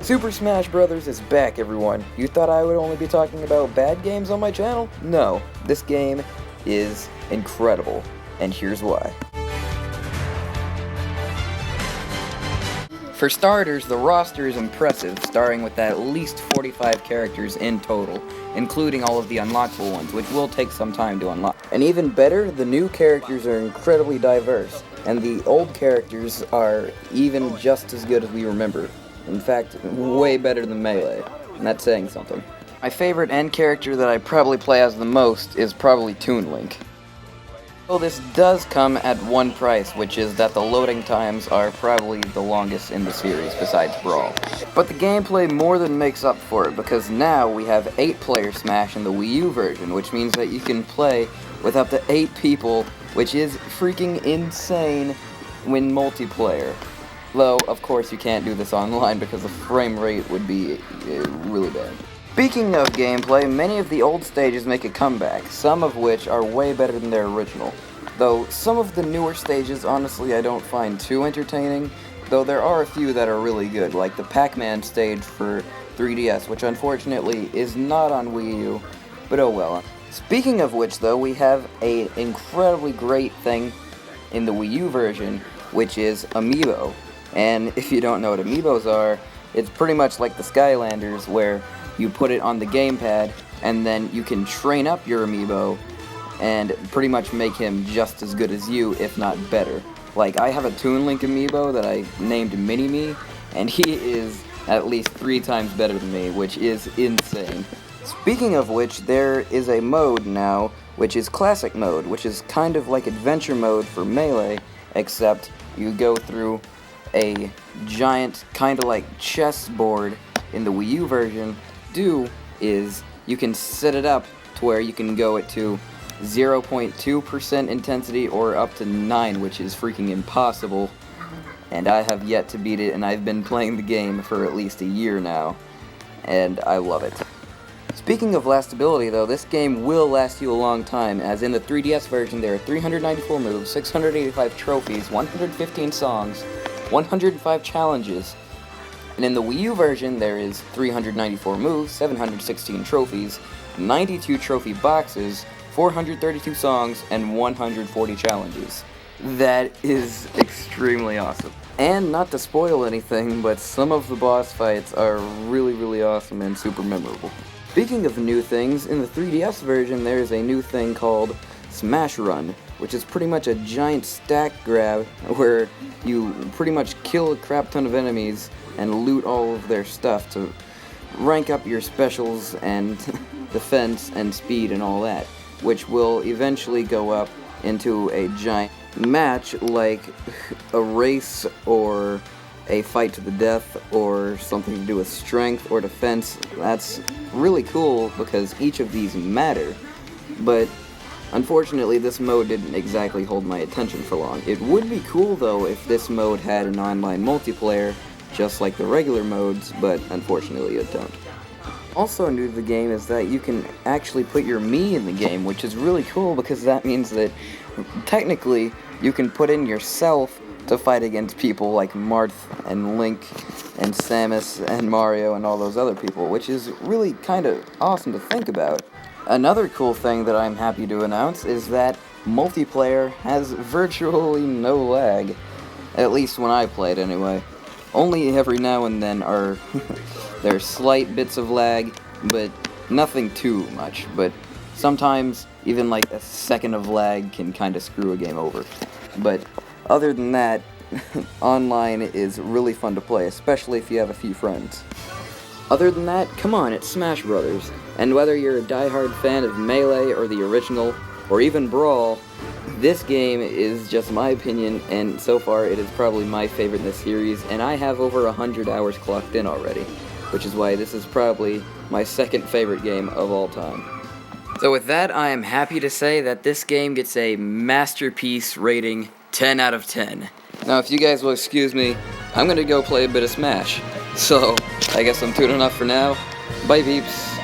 Super Smash Bros. Is back, everyone. You thought I would only be talking about bad games on my channel? No, this game is incredible, and here's why. For starters, the roster is impressive, starting with at least 45 characters in total, including all of the unlockable ones, which will take some time to unlock. And even better, the new characters are incredibly diverse, and the old characters are even just as good as we remember. In fact, way better than Melee, and that's saying something. My favorite end character that I probably play as the most is probably Toon Link. Well, this does come at one price, which is that the loading times are probably the longest in the series, besides Brawl. But the gameplay more than makes up for it, because now we have 8-player Smash in the Wii U version, which means that you can play with up to 8 people, which is freaking insane when multiplayer. Though, of course, you can't do this online because the frame rate would be really bad. Speaking of gameplay, many of the old stages make a comeback, some of which are way better than their original. Though some of the newer stages, honestly, I don't find too entertaining, though there are a few that are really good, like the Pac-Man stage for 3DS, which unfortunately is not on Wii U, but oh well. Speaking of which, though, we have an incredibly great thing in the Wii U version, which is Amiibo. And if you don't know what Amiibos are, it's pretty much like the Skylanders, where you put it on the gamepad, and then you can train up your Amiibo and pretty much make him just as good as you, if not better. Like, I have a Toon Link Amiibo that I named Mini-Me, and he is at least 3 times better than me, which is insane. Speaking of which, there is a mode now, which is Classic Mode, which is kind of like Adventure Mode for Melee, except you go through a giant, kind of like chessboard in the Wii U version. Is you can set it up to where you can go it to 0.2% intensity or up to 9, which is freaking impossible, and I have yet to beat it, and I've been playing the game for at least a year now, and I love it. Speaking of lastability, though, this game will last you a long time, as in the 3DS version there are 394 moves, 685 trophies, 115 songs, 105 challenges. And in the Wii U version, there is 394 moves, 716 trophies, 92 trophy boxes, 432 songs, and 140 challenges. That is extremely awesome. And not to spoil anything, but some of the boss fights are really awesome and super memorable. Speaking of new things, in the 3DS version, there is a new thing called Smash Run, which is pretty much a giant stack grab where you pretty much kill a crap ton of enemies and loot all of their stuff to rank up your specials and defense and speed and all that, which will eventually go up into a giant match like a race or a fight to the death or something to do with strength or defense. That's really cool because each of these matter, but unfortunately this mode didn't exactly hold my attention for long. It would be cool though if this mode had an online multiplayer, just like the regular modes, but unfortunately it don't. Also new to the game is that you can actually put your Mii in the game, which is really cool because that means that technically you can put in yourself to fight against people like Marth and Link and Samus and Mario and all those other people, which is really kind of awesome to think about. Another cool thing that I'm happy to announce is that multiplayer has virtually no lag, at least when I play it anyway. Only every now and then are there slight bits of lag, but nothing too much. But sometimes even like a second of lag can kind of screw a game over. But other than that, online is really fun to play, especially if you have a few friends. Other than that, come on, it's Smash Bros. And whether you're a diehard fan of Melee or the original, or even Brawl, this game is just my opinion, and so far it is probably my favorite in the series, and I have over 100 hours clocked in already, which is why this is probably my second favorite game of all time. So with that, I am happy to say that this game gets a masterpiece rating 10 out of 10. Now if you guys will excuse me, I'm gonna go play a bit of Smash. So, I guess I'm tuning off for now. Bye peeps.